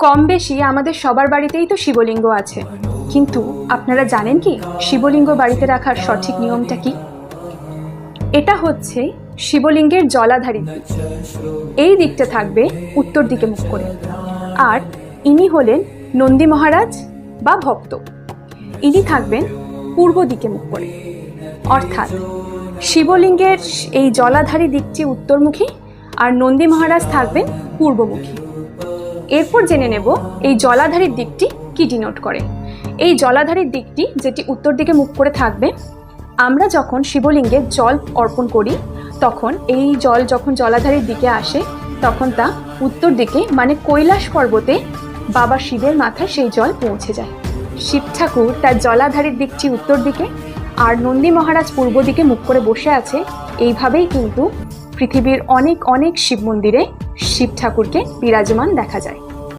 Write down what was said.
কম বেশি আমাদের সবার বাড়িতেই তো শিবলিঙ্গ আছে, কিন্তু আপনারা জানেন কি শিবলিঙ্গ বাড়িতে রাখার সঠিক নিয়মটা কি? এটা হচ্ছে শিবলিঙ্গের জলাধারী দিক। এই দিকটা থাকবে উত্তর দিকে মুখ করে। আর ইনি হলেন নন্দী মহারাজ বা ভক্ত, ইনি থাকবেন পূর্ব দিকে মুখ করে। অর্থাৎ শিবলিঙ্গের এই জলাধারী দিকটি উত্তরমুখী আর নন্দী মহারাজ থাকবেন পূর্বমুখী। এরপর জেনে নেব এই জলাধারীর দিকটি কি ডিনোট করে। এই জলাধারীর দিকটি যেটি উত্তর দিকে মুখ করে থাকবে, আমরা যখন শিবলিঙ্গে জল অর্পণ করি তখন এই জল যখন জলাধারীর দিকে আসে তখন তা উত্তর দিকে মানে কৈলাস পর্বতে বাবা শিবের মাথায় সেই জল পৌঁছে যায়। শিব ঠাকুর তার জলাধারীর দিকটি উত্তর দিকে আর নন্দী মহারাজ পূর্ব দিকে মুখ করে বসে আছে। এইভাবেই কিন্তু পৃথিবীর অনেক অনেক শিব মন্দিরে শিব ঠাকুরকে বিরাজমান দেখা যায়।